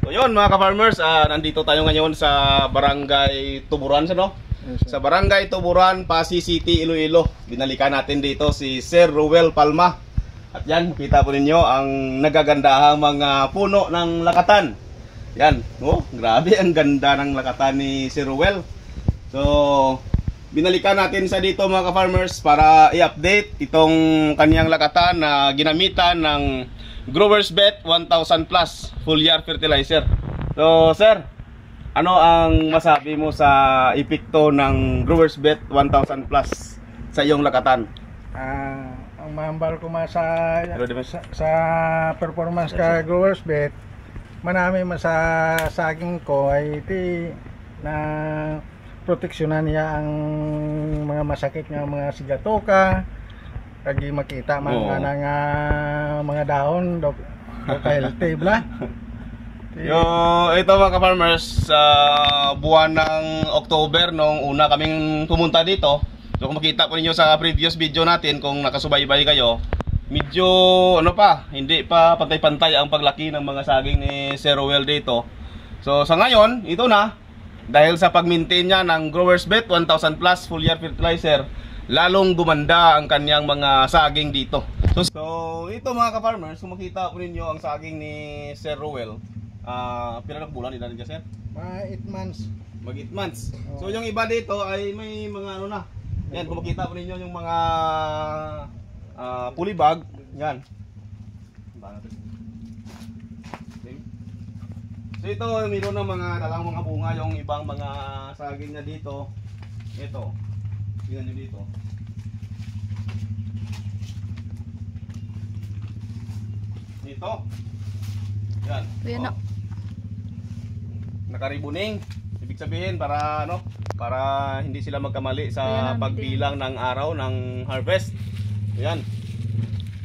So yun mga ka-farmers, nandito tayo ngayon sa Barangay Tuburan, no? Sa Barangay Tuburan, Pasig City, Iloilo. Binalikan natin dito si Sir Ruel Palma. At yan, kita po ninyo ang nagagandahang mga puno ng lakatan. Yan, oh, grabe ang ganda ng lakatan ni Sir Ruel. So, binalikan natin sa dito mga ka-farmers para i-update itong kaniyang lakatan na ginamitan ng Growers Bet 1000 plus full year fertilizer. So sir, ano ang masabi mo sa epekto ng Growers Bet 1000 plus sa iyong lakatan? Ang mahambal ko sa performance ka Growers Bet, manami sa saging ko ay iti na proteksyonan niya ang mga masakit nga mga sigatoka. Kagi makita man nga mga dahon do healthy bla. Ito mga ka-farmers, sa buwan ng October nung una kaming pumunta dito. So kung makita po ninyo sa previous video natin, kung nakasubaybay kayo, medyo hindi pa pantay-pantay ang paglaki ng mga saging ni Sir Ruel dito. So sa ngayon, ito na, dahil sa pag-maintain niya ng Growers Bet 1000 plus full year fertilizer, lalong gumanda ang kanyang mga saging dito. So ito mga ka-farmers, kung makita po ninyo ang saging ni Sir Ruel, pila na bulan din natin sir? 8 months. Mag 8 months. So yung iba dito ay may mga ano na. Yan, kung makita po ninyo yung mga pulibag, yan. So ito, mayroon ng mga dalang mga bunga yung ibang mga saging na dito. Ito. Tingnan nyo dito. Dito. Yan. Ayan na. Nakaribuning. Ibig sabihin para para hindi sila magkamali sa pagbilang ng araw ng harvest. Ayan.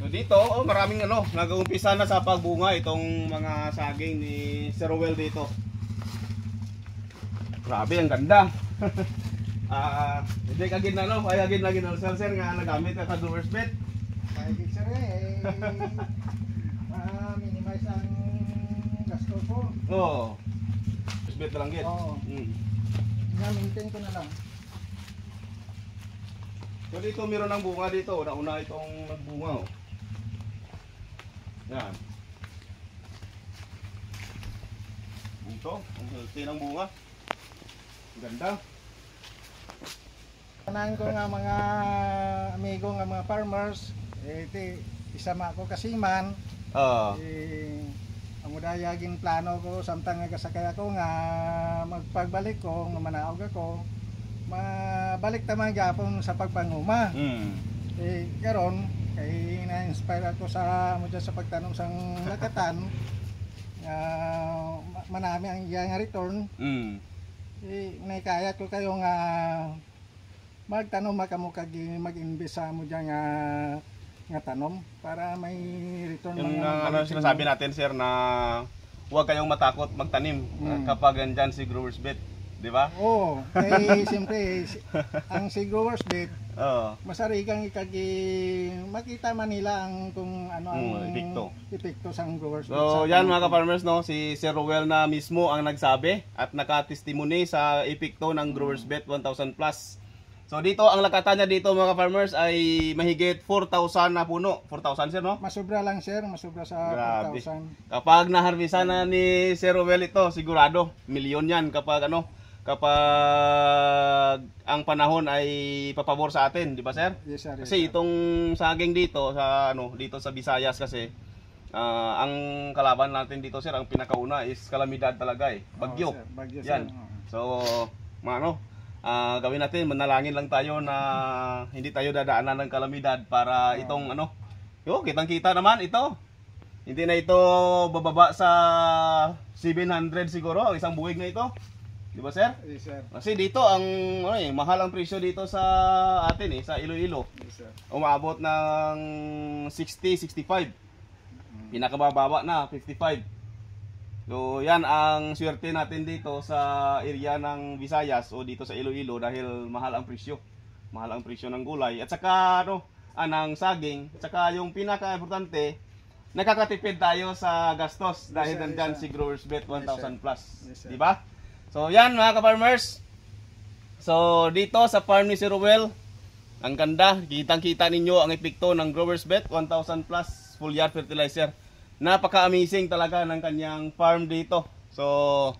So dito, maraming nag-uumpisa na sa pagbunga itong mga saging ni Sir Ruel dito. Grabe, ang ganda. Hindi kagin na ay agin lagi na sir nga nagamit ka Growers Bet. Kaya sir minimize ang gasto ko. Oo. Growers Bet na lang gid. Oo. Maintain ko na lang. So dito meron ng bunga dito, una itong nagbunga Yan. Ito, ang healthy ng bunga. Ang ganda. Tanan ko nga mga amigo nga mga farmers, isama ko kasiman. Ang udayagin plano ko samtang nga kasakay ako nga magpagbalik ko, nga manaog ako, mabalik taman gyapon sa pagpanguma. Karon kay na-inspire ako sa pagtanom sang lakatan. Manami ang iya nga return. Naikayat ko kayo nga magtanom kamo kag mag-invest sa mo diyan nga tanom para may return. Yung sinasabi natin sir na huwag kayong matakot magtanim kapag andyan si Growers Bet, di ba? Oo, kay siyempre ang si Growers Bet, masari kang makita man nila ang kung ano ang epekto sa Growers Bet. So yan mga ka-farmers, si Sir Ruel na mismo ang nagsabi at nakatestimony sa epekto ng Growers Bet 1000 plus. So dito ang lakatan niya dito mga farmers ay mahigit 4,000 na puno. 4,000 sir, no? Masobra lang sir, masobra sa 4,000. Kapag naharvestan na ni Sir Ruel ito, sigurado milyon yan kapag ang panahon ay papabor sa atin, di ba sir? Yes sir. Kasi itong saging dito sa dito sa Visayas kasi ang kalaban natin dito sir, ang pinakauna is kalamidad talaga bagyo. Bagyo yan. So gawin natin, manalangin lang tayo na hindi tayo dadaanan ng kalamidad para itong kitang-kita naman ito. Hindi na ito bababa sa 700 siguro, ang isang buwig na ito. Di ba sir? Yes sir. Kasi dito ang mahal ang presyo dito sa atin sa Iloilo. Yes sir. Umabot ng 60, 65. Pinakababa na 55. So yan ang swerte natin dito sa area ng Visayas o dito sa Iloilo dahil mahal ang presyo. Mahal ang presyo ng gulay at saka ng saging. At saka yung pinaka-importante, nakakatipid tayo sa gastos dahil Yes, sir, nandyan yes, si sir. Growers Bet Yes, 1000 plus. Yes, sir. Di ba? So yan mga ka-farmers. So dito sa farm ni Sir Ruel, ang ganda, kitang-kita ninyo ang epekto ng Growers Bet 1000 plus full yard fertilizer. Napaka-amazing talaga ng kanyang farm dito. So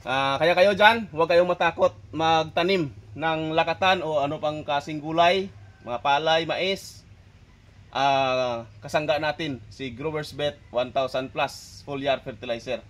kaya kayo dyan, huwag kayong matakot magtanim ng lakatan o ano pang kasing gulay, mga palay, mais. Kasangga natin si Growers Bet 1000 plus full yard fertilizer.